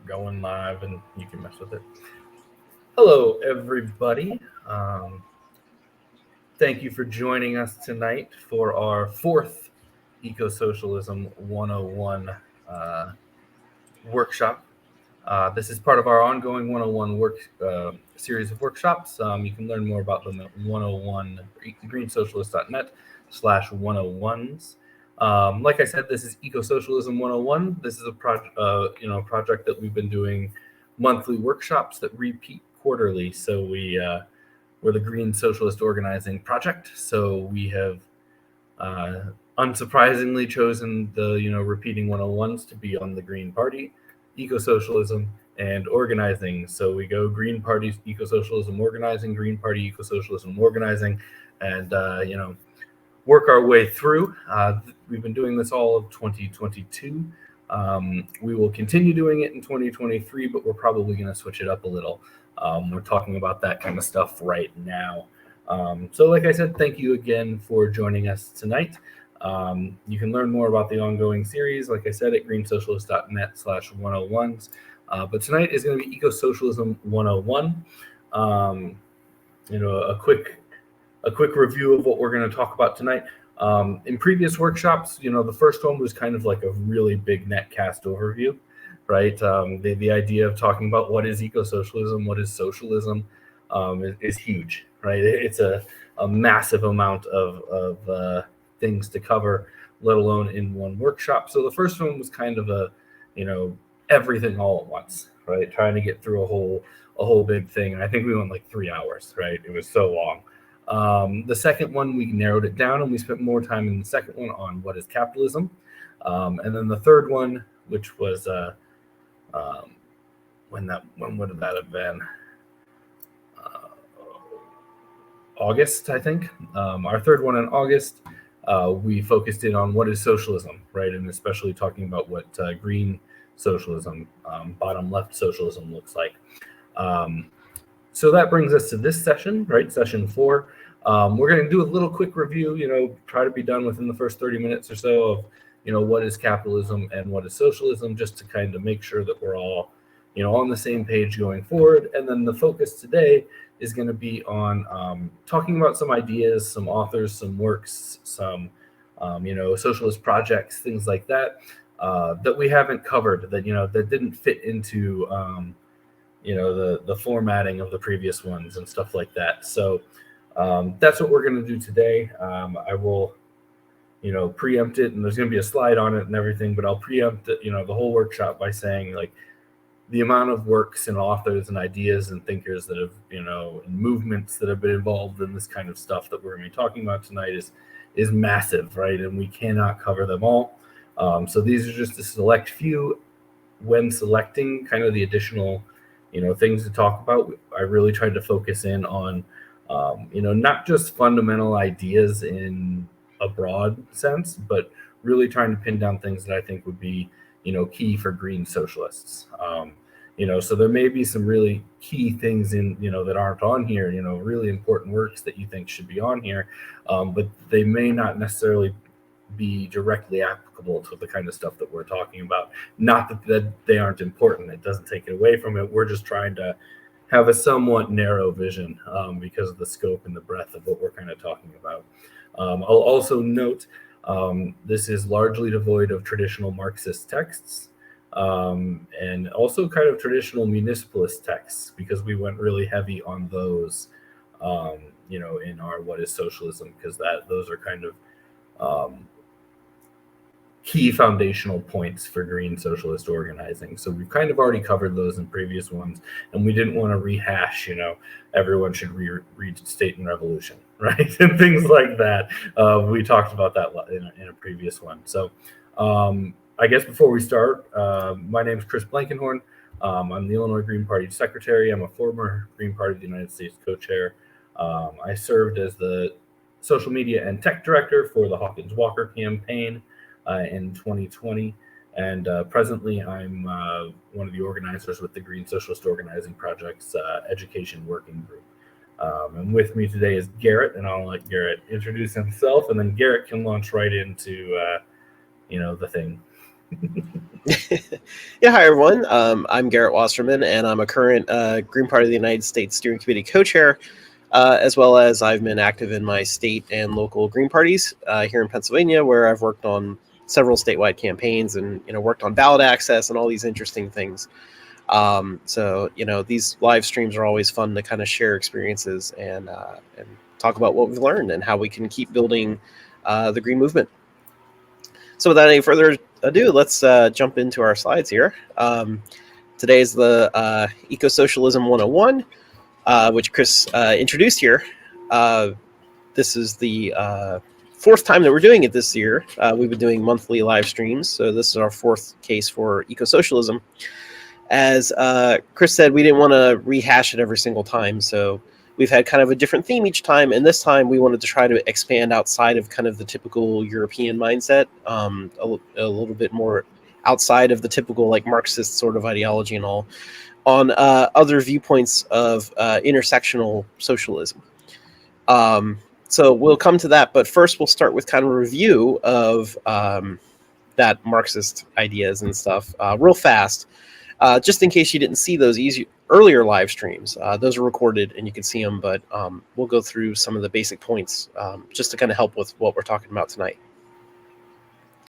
going live and you can mess with it. Hello, everybody. Thank you for joining us tonight for our fourth Ecosocialism 101 workshop. This is part of our ongoing 101 series of workshops. You can learn more about them at 101 greensocialist.net/101s. Like I said, this is Ecosocialism 101. This is a project that we've been doing monthly workshops that repeat quarterly. So we're the Green Socialist Organizing Project. So we have unsurprisingly chosen the repeating 101s to be on the Green Party, Ecosocialism, and organizing. So we go Green Party, Ecosocialism, organizing, Green Party, Ecosocialism, organizing, and work our way through. We've been doing this all of 2022. We will continue doing it in 2023, but we're probably going to switch it up a little. We're talking about that kind of stuff right now. So like I said, thank you again for joining us tonight. You can learn more about the ongoing series, like I said, at greensocialist.net/101s. But tonight is going to be Ecosocialism 101. A quick review of what we're going to talk about tonight. In previous workshops, the first one was kind of like a really big netcast overview, right? The idea of talking about what is ecosocialism, what is socialism, is huge, right? It's a massive amount of things to cover, let alone in one workshop. So the first one was kind of a, everything all at once, right? Trying to get through a whole big thing. And I think we went like 3 hours, right? It was so long. The second one, we narrowed it down and we spent more time in the second one on what is capitalism. And then the third one, which was, when would that have been? August, I think. Our third one in August, we focused in on what is socialism, right? And especially talking about what green socialism, bottom left socialism looks like. So that brings us to this session, right? Session 4. We're going to do a little quick review, try to be done within the first 30 minutes or so of, what is capitalism and what is socialism, just to kind of make sure that we're all, on the same page going forward. And then the focus today is going to be on talking about some ideas, some authors, some works, some, socialist projects, things like that, that we haven't covered, that, that didn't fit into, the formatting of the previous ones and stuff like that. So that's what we're going to do today. I will, preempt it, and there's going to be a slide on it and everything, but I'll preempt it, the whole workshop by saying, like, the amount of works and authors and ideas and thinkers that have, and movements that have been involved in this kind of stuff that we're going to be talking about tonight is massive, right? And we cannot cover them all. So these are just a select few. When selecting kind of the additional, things to talk about, I really tried to focus in on, not just fundamental ideas in a broad sense, but really trying to pin down things that I think would be, key for green socialists. So there may be some really key things in, that aren't on here, really important works that you think should be on here, but they may not necessarily be directly applicable to the kind of stuff that we're talking about. Not that they aren't important. It doesn't take it away from it. We're just trying to have a somewhat narrow vision because of the scope and the breadth of what we're kind of talking about. I'll also note this is largely devoid of traditional Marxist texts and also kind of traditional municipalist texts, because we went really heavy on those, in our What is Socialism, because those are kind of key foundational points for green socialist organizing. So we've kind of already covered those in previous ones, and we didn't want to rehash, everyone should read State and Revolution, right? And things like that. We talked about that in a previous one. So I guess before we start, my name is Chris Blankenhorn. I'm the Illinois Green Party Secretary. I'm a former Green Party of the United States co-chair. I served as the social media and tech director for the Hawkins Walker campaign in 2020. And presently, I'm one of the organizers with the Green Socialist Organizing Project's Education Working Group. And with me today is Garrett, and I'll let Garrett introduce himself, and then Garrett can launch right into, the thing. Yeah, hi everyone. I'm Garrett Wasserman, and I'm a current Green Party of the United States Steering Committee co-chair, as well as I've been active in my state and local Green parties here in Pennsylvania, where I've worked on several statewide campaigns and worked on ballot access and all these interesting things. So these live streams are always fun to kind of share experiences and talk about what we've learned and how we can keep building the green movement. So without any further ado, let's jump into our slides here. Today is the Ecosocialism 101, which Chris introduced here. This is the fourth time that we're doing it this year. We've been doing monthly live streams, so this is our fourth case for Ecosocialism. As Chris said, we didn't want to rehash it every single time, so we've had kind of a different theme each time, and this time we wanted to try to expand outside of kind of the typical European mindset, a little bit more outside of the typical like Marxist sort of ideology and all, on other viewpoints of intersectional socialism. So we'll come to that, but first we'll start with kind of a review of that Marxist ideas and stuff real fast. Just in case you didn't see those earlier live streams, those are recorded and you can see them, but we'll go through some of the basic points just to kind of help with what we're talking about tonight.